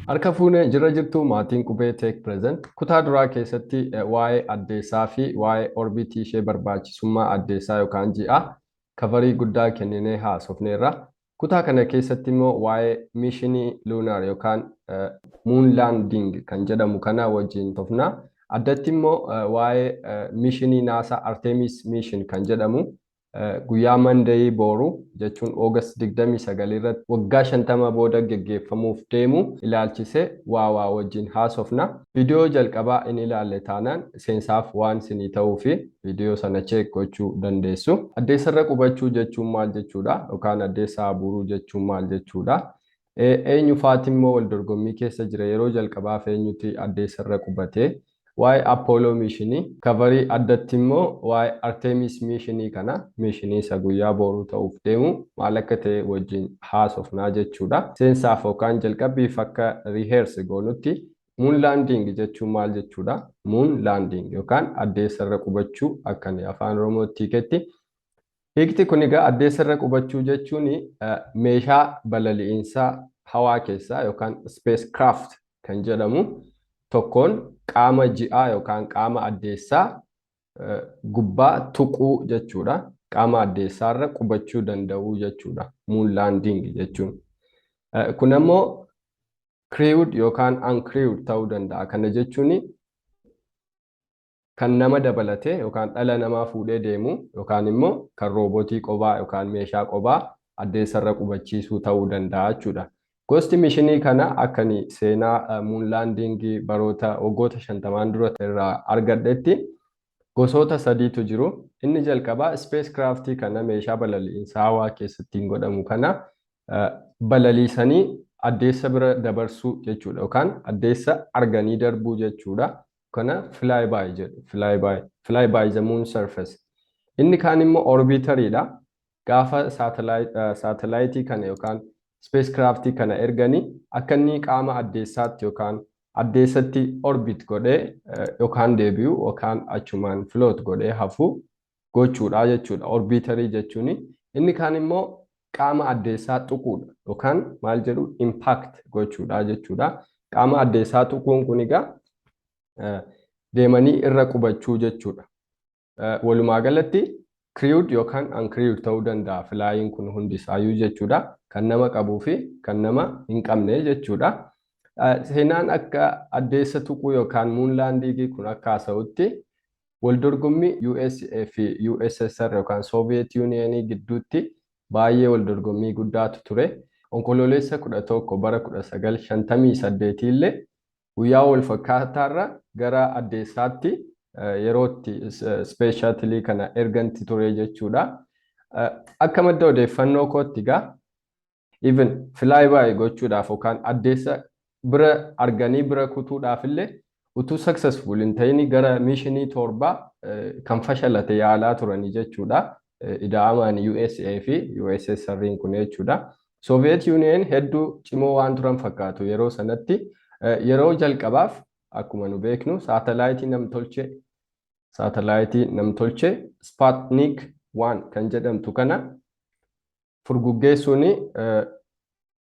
Harka fuunee jira jirtu maatiin qubee Take Present kutaa duraa keessatti waa'ee addeessaa fi waa'ee orbitii ishee barbaachisummaa addeessaa yookaan ji'a kavarii guddaa kenninee haasofneerra. Kutaa kana keessatti immoo waa'ee mishinii luunar yookaan muun laanding kan jedhamu kana wajjin tofna. Addatti immoo waa'ee mishinii naasaa Artemis mission kan jedhamu guyyaa Mandayii booru jechuun Oogast 29 irratti waggaa 50 booda geggeeffamuuf deemu ilaalchisee waa wajjin haasofna. Viidiyoo jalqabaa inni ilaalle taanaan seensaaf waan isinii ta'uu fi viidiyoo sana check gochuu dandeessu. Addeessarra qubachuu jechuun maal jechuudha? Yookaan addeessaa buruu jechuun maal jechuudha? Eenyufaati immoo wal dorgommii keessa jira yeroo jalqabaaf eenyuti addeessarra qubatee? Waa'ee Apollo mishinii kavarii addatti immoo waa'ee Artemis mishinii kana mishinii isa guyyaa booruu ta'uuf deemu maal akka ta'e wajjin haasofnaa jechuudha. Seensaaf yookaan jalqabbiif akka rehearse goonutti muun laanding jechuun maal jechuudha? Muun laanding yookaan addeessarra qubachuu akkani afaan Oromootti hiiketti. Hiikti kun egaa addeessarra qubachuu jechuun meeshaa balali'iinsaa hawaa keessaa yookaan spacecraft kan jedhamu tokkoon qaama ji'aa yookaan qaama addeessaa gubbaa tuquu jechuudha. Qaama addeessaarra qubachuu danda'uu jechuudha. Muun laanding jechuun. Kun ammoo crewed yookaan uncrewed ta'uu danda'a. Kana jechuun kan nama dabalatee yookaan dhala namaa fuudhee deemu yookaan immoo kan roobotii qobaa yookaan meeshaa qobaa addeessarra qubachiisuu ta'uu danda'a jechuudha. Gosti mishinii kana akkani seenaa muun laandingii baroota waggoota 50 dura irraa argadhetti gosoota sadiitu jiru. Inni jalqabaa spacecraftii kana meeshaa balali'iinsaa hawaa keessatti godhamu kana balaliisanii addeessa bira dabarsuu jechuudha yookaan addeessa arganii darbuu jechuudha. Kana flyby jedhu. Flyby the moon surface. Inni kaan immoo orbitariidha. Gaafa saatalaayitii kana yookaan spacecraftii kana erganii akka inni qaama addeessaatti yookaan addeessatti orbit godhee yookaan deebi'u yookaan achumaan float godhee hafu gochuudha jechuudha. Orbitarii jechuun inni kaan immoo qaama addeessaa tuquudha yookaan maal jedhu impact gochuudha jechuudha. Qaama addeessaa tuquun kun egaa deemanii irra qubachuu jechuudha. Walumaa galatti crewed yookaan uncrewed ta'uu danda'a. Flaayiin kun hundisaayyuu jechuudha. Kan nama qabuu fi kan nama hin qabne jechuudha. Seenaan akka addeessa tuquu yookaan muun laandingii kun akka haasa'utti wal dorgommii USA fi USSR yookaan Soviet Unionii gidduutti baay'ee wal dorgommii guddaatu ture. Onkololeessa 11 bara 1958 illee guyyaa wal fakkaataarra gara addeessaatti yerootti space shuttle kana erganti ture jechuudha. Akka madda odeeffannoo kootti egaa even flyby gochuudhaaf yookaan addeessa bira arganii bira kutuudhaaf illee utuu successful hin ta'in gara mishinii torbaa kan fashalate yaalaa turanii jechuudha. Ida'amaan USA fi USSR'n kun jechuudha. Soviet Union hedduu cimoo waan turan fakkaatu yeroo sanatti yeroo jalqabaaf akkuma nu beeknu saatalaayitii namtolchee Sputnik 1 kan jedhamtu kana furguggeessuun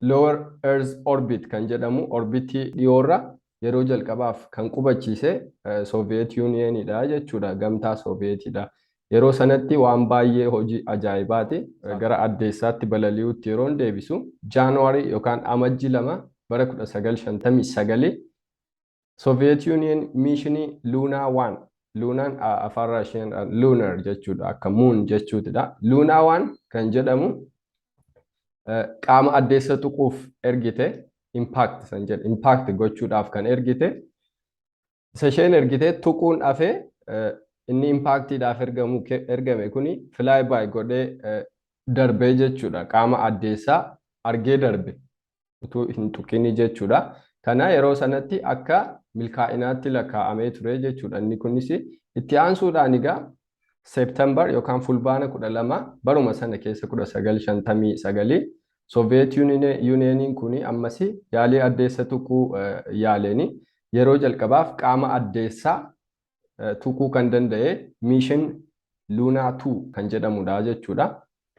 lower earth orbit kan jedhamu orbitii dhiyoorra yeroo jalqabaaf kan qubachiise Soviet Unionidha jechuudha. Gamtaa Sovietidha. Yeroo sanatti waan baay'ee hojii ajaa'ibaati. Gara addeessaatti balali'uutti yeroon deebisu Jaanuwaarii yookaan amajji 2 bara 1959 Soviet Union mishinii Luna 1 Lunaan afaan Raashiyaan lunar jechuudha akka moon jechuudha. Luna 1 kan jedhamu qaama addeessa tuquuf ergite impact gochuudhaaf kan ergite isa isheen ergite tuquun hafee inni impactiidhaaf ergame kuni flyby godhee darbee jechuudha. Qaama addeessaa argee darbe utuu hin tuqini jechuudha. Kana yeroo sanatti akka milkaa'inaatti lakkaa'amee ture jechuudha. Inni kunis itti aansuudhaan egaa Seeptembar yookaan fulbaana 12 baruma sana keessa 1959 Soviet Unioniin kuni ammas yaalii addeessa tuquu yaaleeni yeroo jalqabaaf qaama addeessaa tuquu kan danda'e mission Luna 2 kan jedhamudha jechuudha.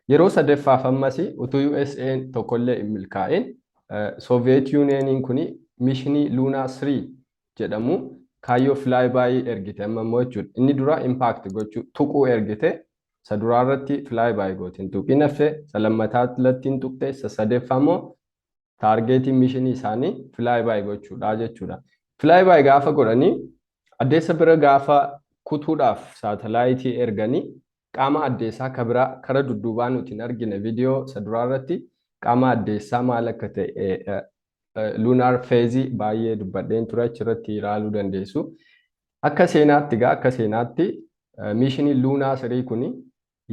Yeroo sadaffaaf ammas utuu USA'n tokkollee hin milkaa'in Soviet Unioniin kuni mishinii Luna 3 jedhamu kaayyoo flyby ergite amma immoo jechuudha. Inni dura impact gochuu tuquu ergite isa duraa irratti flyby gootiin tuqin hafe isa lammataa lattiin tuqte isa sadaffaa immoo taargeetiin mishinii isaanii flyby gochuudha jechuudha. Flyby gaafa godhanii addeessa bira gaafa kutuudhaaf saatalaayitii erganii qaama addeessaa ka biraa kara dudduubaa nuti hin argine viidiyoo isa duraa irratti qaama addeessaa maal akka ta'e lunar feezii baay'ee dubbadheen ture achirratti ilaaluu dandeessu. Akka seenaatti mishinii luunaa 3 kuni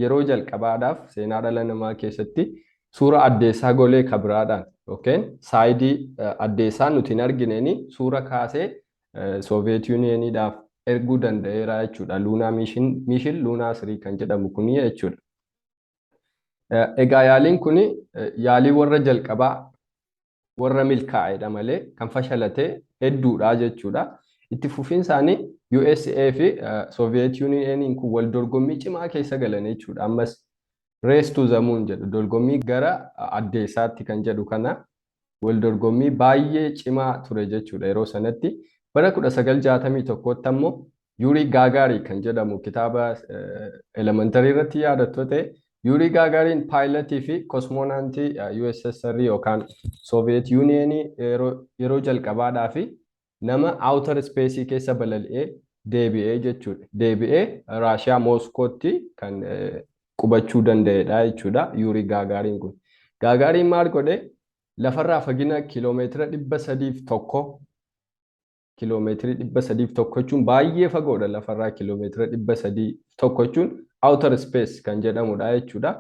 yeroo jalqabaadhaaf seenaa dhala namaa keessatti suura addeessaa golee ka biraadhaan yookiin saayidii addeessaa nuti hin argineeni suura kaasee Soviet Unioniidhaaf erguu danda'eera jechuudha. Luunaa mishin luunaa 3 kan jedhamu kuni jechuudha. Egaa yaaliin kuni yaalii warra jalqabaa warra milkaa'edha malee kan fashalate hedduudha jechuudha. Itti fufiinsaanii USA fi Soviet Unioniin kun wal dorgommii cimaa keessa galan jechuudha. Ammas race to the moon jedhu dorgommii gara addeessaatti kan jedhu kana wal dorgommii baay'ee cimaa ture jechuudha yeroo sanatti. Bara 1961tti ammoo Yuri Gagarin kan jedhamu kitaaba elementarii irratti yaadattu ta'e Yuri Gagarin paayilatii fi kosmonaantii USSR yookaan Soviet Union yeroo jalqabaadhaa fi nama outer space keessa balali'ee deebi'ee jechuudha. Deebi'ee Raashiyaa Mooskootti kan qubachuu danda'edha jechuudha Yuri Gagarin kun. Gagarin maal godhe lafarraa fagina kiiloomeetira 301 kiiloomeetirii 301 jechuun baay'ee fagoodha lafarraa kiiloomeetira 301 jechuun outer space kan jedhamudha jechuudha.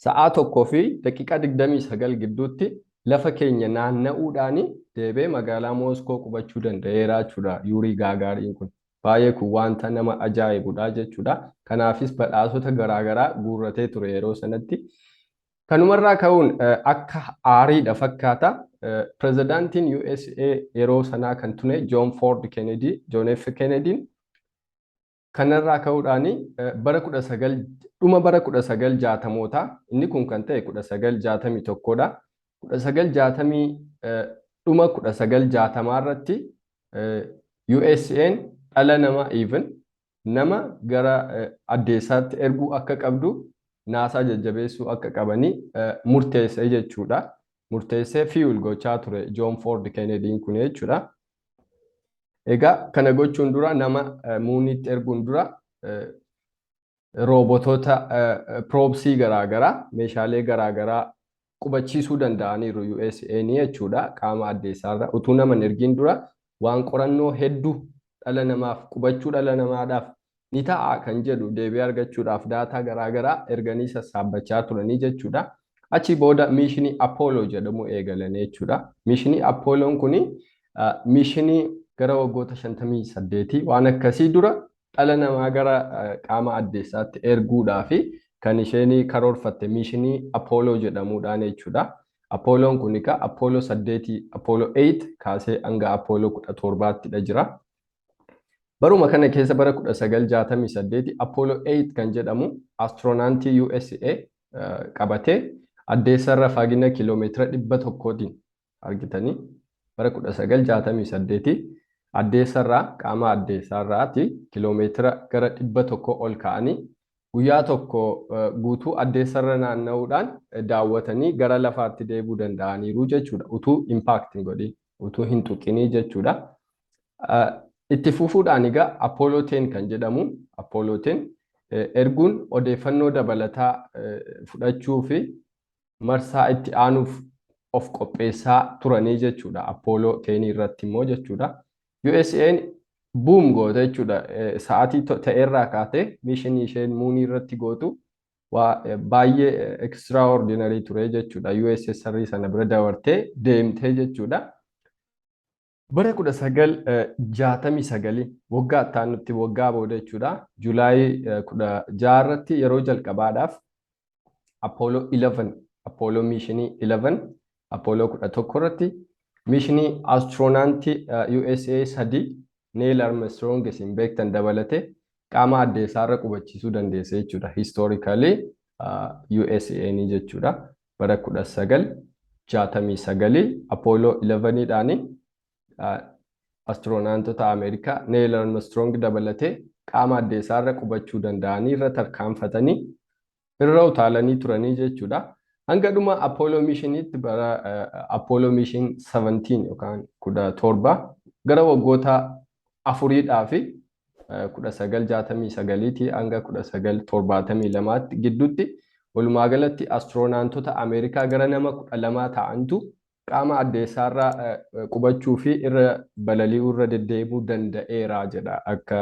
Sa'aa tokkoo fi daqiiqaa 29 gidduutti lafa keenya naanna'uudhaan deebee magaalaa Mooskoo qubachuu danda'eera jechuudha Yuri Gagarin kun. Baay'ee kun wanta nama ajaa'ibudha jechuudha. Kanaafis badhaasota garaagaraa guurratee ture yeroo sanatti. Kanumarraa ka'uun akka aariidha fakkaata. Pirezidaantiin USA yeroo sanaa kan ture John F. Kennedy kanarraa ka'uudhaan dhuma bara 1960mootaa inni kun kan ta'e 1961dha. 1960 dhuma 1960 irratti USA'n dhala namaa nama gara addeessaatti erguu akka qabdu naasaa jajjabeessuu akka qabanii murteesse jechuudha. Murteessee fiiwul gochaa ture John Ford Kennedy kun jechuudha. Egaa kana gochuun dura nama muunitti erguun dura roobotoota proobsii garaagaraa meeshaalee garaagaraa qubachiisuu danda'aniiru USA'n jechuudha qaama addeessaarra utuu nama hin ergiin dura waan qorannoo hedduu dhala namaaf qubachuu dhala namaadhaaf ni ta'a kan jedhu deebii argachuudhaaf daataa garaagaraa erganii sassaabbachaa turanii jechuudha. Achi booda mishinii Apollo jedhamu eegalanii jechuudha. Mishinii Apolloon kuni mishinii gara waggoota 58 waan akkasii dura dhala namaa gara qaama addeessaatti erguudhaaf kan isheen karoorfatte mishinii Apollo jedhamuudhaan jechuudha. Apolloon kun Apollo 8, Apollo 8 kaasee hanga Apollo 17ttidha jira. Baruma kana keessa bara 1968 Apollo 8 kan jedhamu astiroonaantii USA qabatee addeessarra fagina kiiloomeetira 100tiin argitanii bara 1968 addeessarraa qaama addeessaarraati kiiloomeetira gara 100 ol ka'anii guyyaa tokko guutuu addeessarra naanna'uudhaan daawwatanii gara lafaatti deebuu danda'aniiru jechuudha. Utuu impact hin godhin, utuu hin tuqinii jechuudha. Itti fufuudhaan egaa Apollo 10 kan jedhamu Apollo 10 erguun odeeffannoo dabalataa fudhachuu fi marsaa itti aanuuf of qopheessaa turanii jechuudha. Apollo 10 irratti immoo jechuudha. USA'n buum goote jechuudha. Sa'aatii ta'erraa kaatee mishinii isheen muunii irratti gootu baay'ee extraordinary ture jechuudha. USSR sana bira dabartee deemtee jechuudha. Bara 1969 waggaa itti waggaa booda jechuudha. Julaayii 16 irratti yeroo jalqabaadhaaf Apollo 11 Apollo mishinii 11 Apollo 11 irratti mishinii astiroonaantii USA 3 Neil Armstrong isin beektan dabalate qaama addeessaarra qubachiisuu dandeesse jechuudha. Historically USA ni jechuudha. Bara 1969 Apollo 11 dhaani astiroonaantota Ameerikaa Neil Armstrong dabalatee qaama addeessaarra qubachuu danda'anii irra tarkaanfatanii irra utaalanii turanii jechuudha. Hanga dhuma Apollo Missioniitti bara Apollo Mission 17 yookaan 17 gara waggoota afuriidhaa fi 1969 hanga 1972 gidduutti walumaa galatti astiroonaantota Ameerikaa gara nama 12 ta'antu qaama addeessaarra qubachuu fi irra balali'uu irra deddeebi'uu danda'eera jedha akka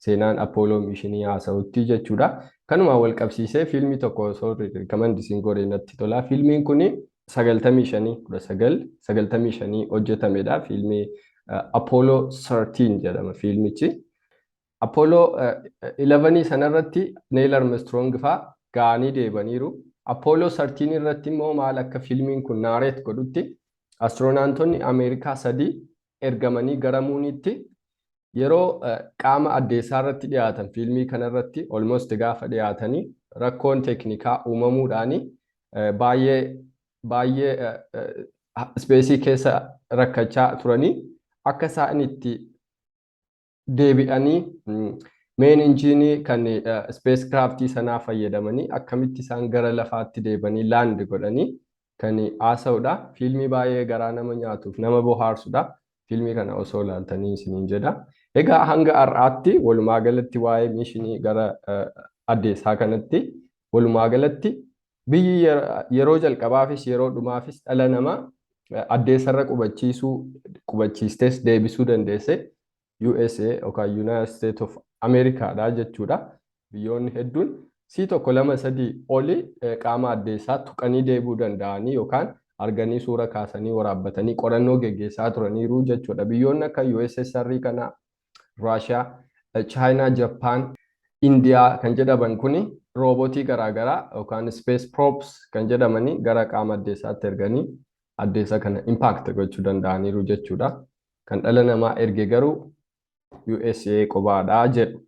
seenaan Apollo Missionii haasa'utti jechuudha. Kanuma wal qabsiisee fiilmii tokko osoo riikamandisiin godhee natti tola. Fiilmiin kun 1995 hojjetamedha. Fiilmii Apollo 13 jedhama fiilmichi. Apollo 11 sanarratti Neil Armstrong fa'aa ga'anii deebaniiru. Apollo 13 irratti immoo maal akka fiilmiin kun naareet godhutti astiroonaantonni Ameerikaa 3 ergamanii gara muuniitti yeroo qaama addeessaa irratti dhiyaatan fiilmii kanarratti almost gaafa dhiyaatanii rakkoon teeknikaa uumamuudhaan baay'ee ispeesii keessa rakkachaa turanii akka isaan itti deebi'anii meen injiinii kan space craftii sanaa fayyadamanii akkamitti isaan gara lafaatti deebanii laand godhanii kan haasa'udha. Fiilmii baay'ee garaa nama nyaatuuf nama bohaarsudha. Fiilmii kana osoo ilaaltanii isiniin jedha. Egaa hanga har'aatti walumaa galatti waa'ee mishinii gara addeessaa kanatti walumaa galatti biyyi yeroo jalqabaafis yeroo dhumaafis dhala namaa addeessarra qubachiistes deebisuu dandeesse USA yookaan United States of Americaadha jechuudha. Biyyoonni hedduun tokko lama sadii oli qaama addeessaa tuqanii deebi'uu danda'anii yookaan arganii suura kaasanii waraabbatanii qorannoo geggeessaa turaniiru jechuudha. Biyyoonni akka USSR kana Russia, China, Japan, India kan jedhaman kuni roobotii garaagaraa yookaan space probes kan jedhamanii gara qaama addeessaatti erganii addeessa kana impact gochuu danda'aniiru jechuudha. Kan dhala namaa erge garuu USA qobaadhaa jedhu.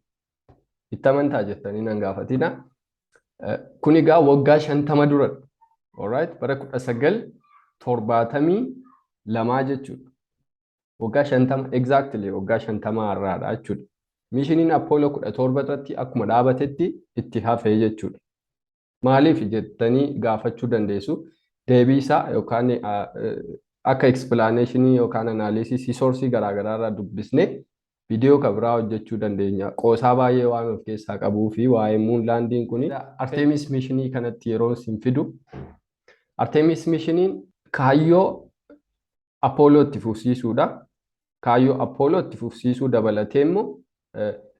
Itti amantaa jettanii nan gaafatina. Kun egaa waggaa 50 dura. Alright, bara 1972 jechuudha. Waggaa 50 exactly waggaa 50 har'aadha jechuudha. Mishiniin Apollo 17 irratti akkuma dhaabatetti itti hafee jechuudha. Maaliif jettanii gaafachuu dandeessu? Deebii isaa yookaan akka explanation yookaan analysis source garaagaraa irraa dubbisnee viidiyoo kabraa hojjechuu dandeenya. Qoosaa baay'ee waan of keessaa qabuu fi waa'ee muun laandiin kun Artemis mishinii kanatti yeroo isin fidu Artemis mishiniin kaayyoo Apollo itti fufsiisuudha. Kaayyoo Apollo itti fufsiisuu dabalatee immoo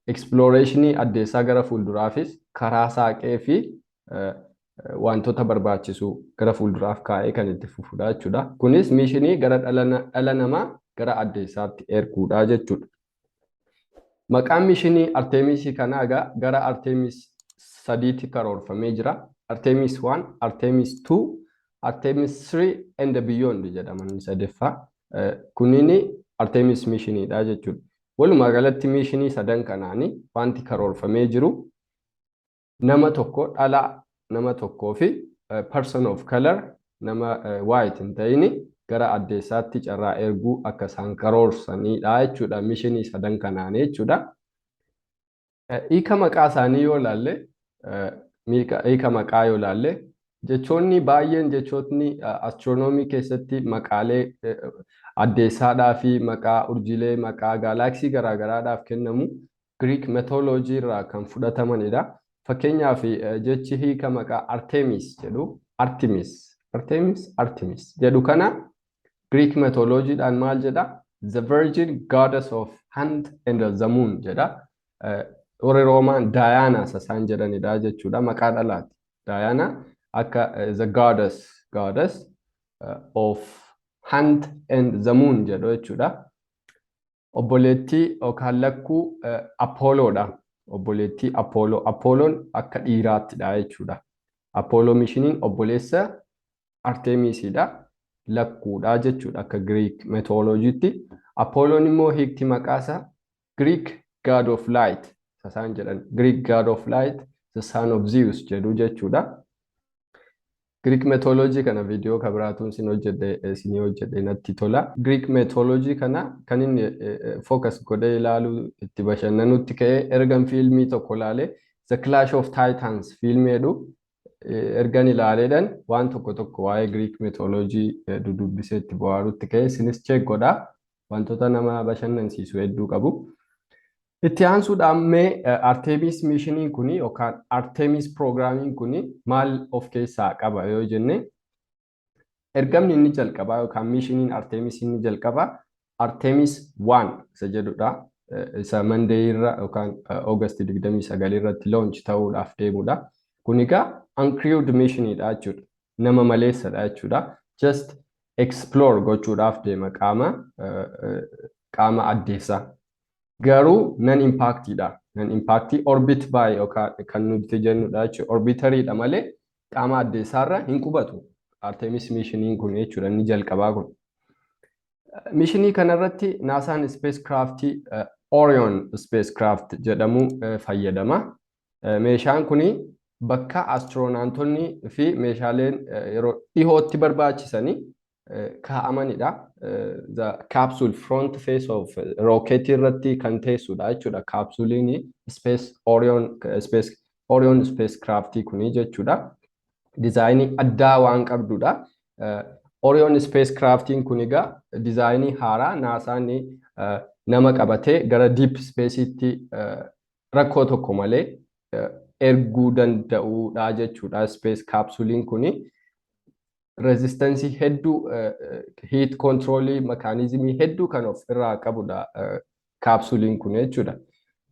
explorationii addeessaa gara fuulduraafis karaa saaqee fi wantoota barbaachisu gara fuulduraaf kaa'ee kan itti fufudha jechuudha. Kunis mishinii gara dhala namaa gara addeessaatti erguudha jechuudha. Maqaan mishinii Artemis kanaa gara Artemis 3tti karoorfamee jira. Artemis 1, Artemis 2, Artemis 3 and beyond jedhaman sadaffaa. Kunini Artemis mishiniidha jechuudha. Walumaa galatti mishinii sadan kanaanii wanti karoorfamee jiru nama tokko dhala nama tokkoo fi person of color nama white hin ta'ini gara addeessaatti carraa erguu akka isaan karoorsanidha jechuudha. Mishinii sadan kanaanii jechuudha. Hiika maqaa isaanii yoo ilaalle hiika maqaa yoo ilaalle jechoonni baay'een jechootni astiroonoomii keessatti maqaalee addeessaadhaa fi maqaa urjiilee maqaa gaalaksii garaagaraadhaaf kennamu Greek mythology irraa kan fudhatamanidha. Fakkeenyaaf jechi hiika maqaa Artemis jedhu Artemis jedhu kana Greek mythology dhaan maal jedha? The Virgin Goddess of Hand and the Moon jedha. Warri Roomaan Diana isaan jedhanidha jechuudha. Maqaa dhalaati. Diana akka the goddess of hand and the moon jedhu jechuudha. Obboleettii yookaan lakkuu Apolloodha. Obboleettii Apollo. Apolloon akka dhiiraattidha jechuudha. Apollo mishiniin obboleessa Artemisidha. Lakkuudha jechuudha akka Greek mythologytti. Apolloon immoo hiikti maqaasa Greek God of Light isaan jedhan. Greek God of Light, the son of Zeus jedhu jechuudha. Greek mythology kana viidiyoo kabiraatuun isin hojjedhe natti tola. Greek mythology kana kan inni focus godhee ilaaluu itti bashannanutti ka'ee ergan fiilmii tokko ilaalee The Clash of Titans fiilmii jedhu ergan ilaaleedhaan waan tokko waa'ee Greek mythology dudubbisee itti bohaarutti ka'ee isinis check godhaa. Wantoota nama bashannansiisu hedduu qabu. Itti aansuudhaan mee Artemis miishiniin kuni yookaan Artemis piroogiraamiin kuni maal of keessaa qaba yoo jenne ergamni inni jalqabaa yookaan miishiniin Artemis inni jalqabaa Artemis 1 isa jedhudha. Isa Monday irra yookaan August 29 irratti launch ta'uudhaaf deemudha. Kun egaa uncrewed missionidha jechuudha. Nama maleessadha jechuudha. Just explore gochuudhaaf deema qaama addeessaa. Garuu non impactidha. Non impactii orbit by yookaan kan nuti jennudha jechuudha. Orbitariidha malee qaama addeessaarra hin qubatu. Artemis miishiniin kun jechuudha inni jalqabaa kun. Miishinii kanarratti naasaan spacecraftii Orion spacecraft jedhamu fayyadama. Meeshaan kuni bakka astronaantonni fi meeshaaleen yeroo dhihootti barbaachisanii kaa'amanidha. The capsule front face of rocket irratti kan teessudha jechuudha. Capsuliin Orion spacecraft kuni jechuudha. Dizaayinii addaa waan qabdudha. Orion spacecraftiin kun egaa dizaayinii haaraa naasaan nama qabatee gara deep space'itti rakkoo tokko malee erguu danda'udha jechuudha. Space capsuliin kuni resistance hedduu heat control mechanism hedduu kan of irraa qabudha capsuliin kun jechuudha.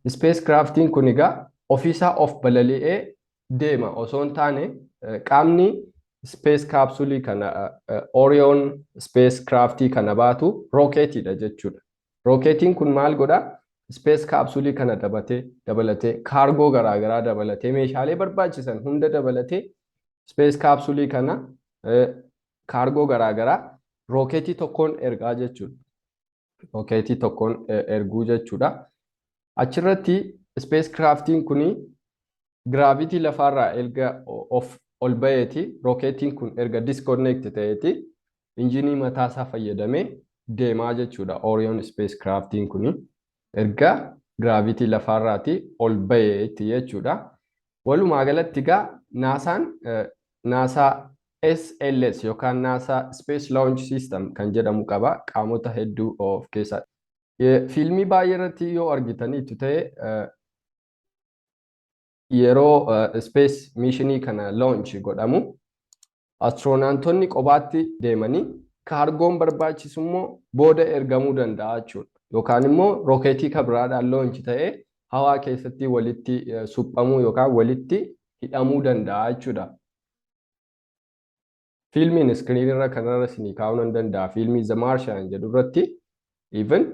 Spacecraftiin kun egaa ofiisaa of balali'ee deema osoo hin taane qaamni space capsule kana Orion spacecraftii kana baatu rocketidha jechuudha. Rocketiin kun maal godha? Space capsule kana dabalatee cargo garaagaraa dabalatee meeshaalee barbaachisan hunda dabalatee space capsule kana cargo garaagaraa rocketii tokkoon ergaa jechuudha. Rocketii tokkoon erguu jechuudha. Achirratti spacecraftiin kuni gravity lafarraa erga of ol baheeti rocketiin kun erga disconnect ta'eeti injinii mataasaa fayyadamee deemaa jechuudha. Orion spacecraftiin kuni erga gravity lafarraati ol baheeti jechuudha. Walumaa galatti egaa NASA SLS yookaan NASA Space Launch System kan jedhamu qaba. Qaamota hedduu of keessaa. Fiilmii baay'ee irratti yoo argitaniitu ta'e yeroo space missionii kana launch godhamu astronaantonni kophaatti deemanii kaargoon barbaachisu immoo booda ergamuu danda'a jechuudha. Yookaan immoo rooketii kabiraadhaan launch ta'ee hawaa keessatti walitti suphamuu yookaan walitti hidhamuu danda'a jechuudha. Fiilmiin iskiriin irra kanarra isinii kaa'uu nan danda'a. Fiilmii The Martian jedhu irratti even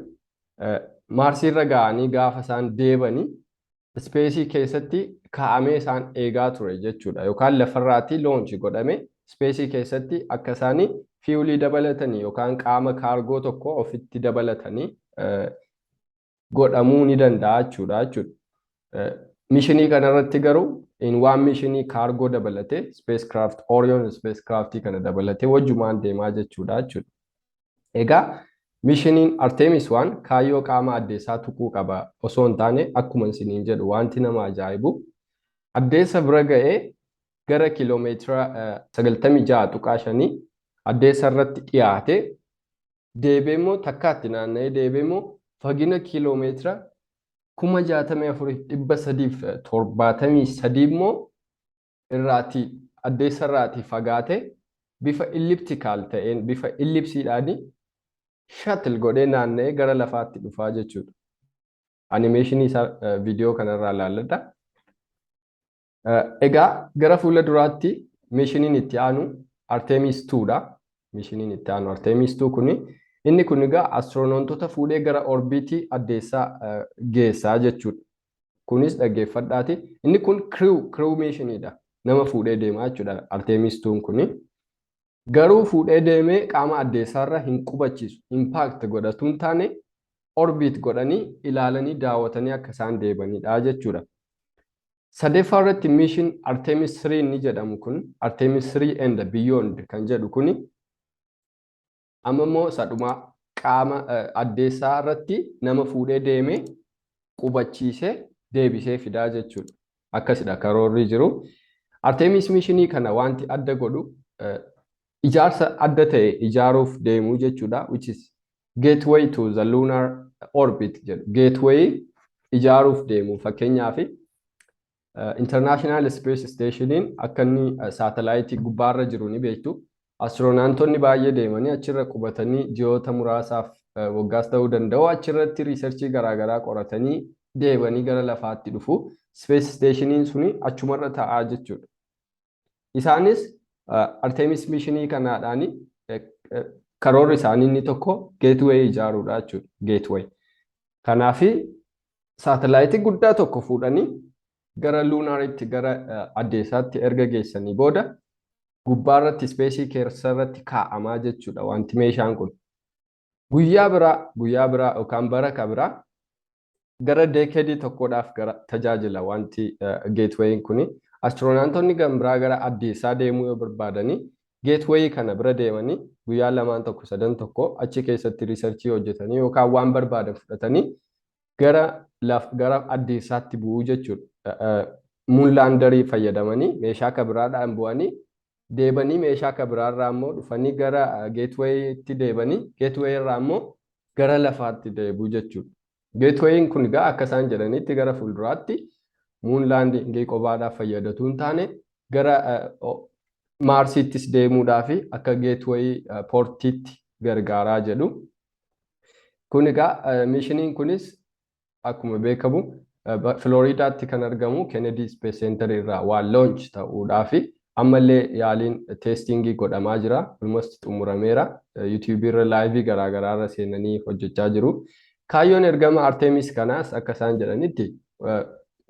Maarsii irra ga'anii gaafa isaan deebanii ispeesii keessatti kaa'amee isaan eegaa ture jechuudha. Yookaan lafarraatti loonchi godhame ispeesii keessatti akka isaanii fiiwulii dabalatanii yookaan qaama kaargoo tokko ofitti dabalatanii godhamuu ni danda'a jechuudha. Mishinii kanarratti garuu waan mishinii kaargoo dabalatee spacecraft Orion spacecraftii kana dabalatee wajjumaan deemaa jechuudha. Egaa mishiniin Artemis 1 kaayyoo qaama addeessaa tuquu qaba osoo hin taane akkuma isiniin jedhu wanti nama ajaa'ibu addeessa bira ga'ee gara kiiloomeetira 96.5 addeessa irratti dhiyaate deebee immoo takkaatti naanna'ee deebee immoo fagina kiiloomeetira 64,373 immoo irraati addeessa irraati fagaate bifa elliptical ta'een bifa ellipsiidhaan shuttle godhee naanna'ee gara lafaatti dhufaa jechuudha. Animeeshinii isaa viidiyoo kanarraa ilaalladha. Egaa gara fuula duraatti mishiniin itti aanu Artemis 2dha. Mishiniin itti aanu Artemis 2 kuni inni kun egaa astronautota fuudhee gara orbiitii addeessaa geessaa jechuudha. Kunis dhaggeeffadhaati. Inni kun crew mishiniidha. Nama fuudhee deemaa jechuudha Artemis 2 kuni. Garuu fuudhee deemee qaama addeessaarra hin qubachiisu. Impact godhatu hin taane orbit godhanii ilaalanii daawwatanii akka isaan deebanidha jechuudha. Sadeeffaa irratti mission Artemis 3 ni jedhamu kun Artemis 3 and beyond kan jedhu kuni amma immoo sadhumaa qaama addeessaa irratti nama fuudhee deemee qubachiisee deebisee fidaa jechuudha. Akkasidha karoorri jiru. Artemis missionii kana wanti adda godhu ijaarsa adda ta'e ijaaruuf deemuu jechuudha, which is gateway to the lunar orbit jedhu. Gateway ijaaruuf deemu fakkeenyaaf International Space Stationiin akka inni saatalaayitii gubbaarra jiru ni beektu. Astiroonaantonni baay'ee deemanii achirra qubatanii ji'oota muraasaaf waggaas ta'uu danda'u achirratti riisarchii garaagaraa qoratanii deebanii gara lafaatti dhufu. Space Stationiin suni achumarra ta'aa jechuudha. Isaanis Artemis missionii kanaadhaan karoorri isaanii inni tokko gateway ijaaruudha jechuudha. Gateway. Kanaaf saatalaayitii guddaa tokko fuudhanii gara luunaaritti gara addeessaatti erga geessanii booda gubbaarratti speesii keessarratti kaa'amaa jechuudha wanti meeshaan kun. Guyyaa biraa yookaan bara biraa gara deekedii tokkodhaaf gara tajaajila wanti gateway kuni. Astiroonaantonni biraa gara addeessaa deemuu yoo barbaadanii gateway kana bira deemanii guyyaa lamaan tokko sadan tokko achi keessatti riisarchii hojjetanii yookaan waan barbaadan fudhatanii gara addeessaatti bu'uu jechuudha. Muunlaandarii fayyadamanii meeshaa kabiraadhaan bu'anii deebanii meeshaa kabiraarraa immoo dhufanii gara gatewaytti deebanii gateway irraa immoo gara lafaatti deebuu jechuudha. Gateway'n kun egaa akka isaan jedhanitti gara fuulduraatti muunlaandingii qofaadhaaf fayyadatu hin taane gara Maarsiittis deemuudhaaf akka gateway poortiitti gargaaraa jedhu. Kun egaa mishiniin kunis akkuma beekamu Floridaatti kan argamu Kennedy Space Center irraa waan launch ta'uudhaaf ammallee yaaliin testingii godhamaa jira. Almost xumurameera. YouTube irra live garaagaraa irra seenanii hojjechaa jiru. Kaayyoon ergama Artemis kanaas akka isaan jedhanitti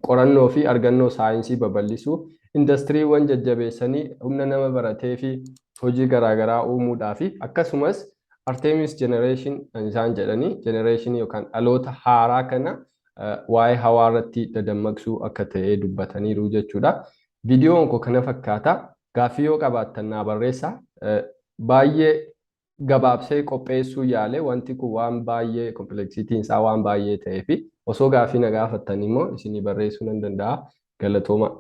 qorannoo fi argannoo saayinsii babal'isuu, indastiriiwwan jajjabeessanii humna nama baratee fi hojii garaagaraa uumuudhaaf akkasumas Artemis generation isaan jedhanii generation yookaan dhaloota haaraa kana waa'ee hawaa irratti dadammaqsuu akka ta'e dubbataniiru jechuudha. Viidiyoon koo kana fakkaata. Gaaffii yoo qabaattan naa barreessaa. Baay'ee gabaabsee qopheessuu yaale wanti kun waan baay'ee kompleksitiin isaa waan baay'ee ta'ee fi osoo gaaffii na gaafattan immoo isinii barreessuu nan danda'a. Galatooma.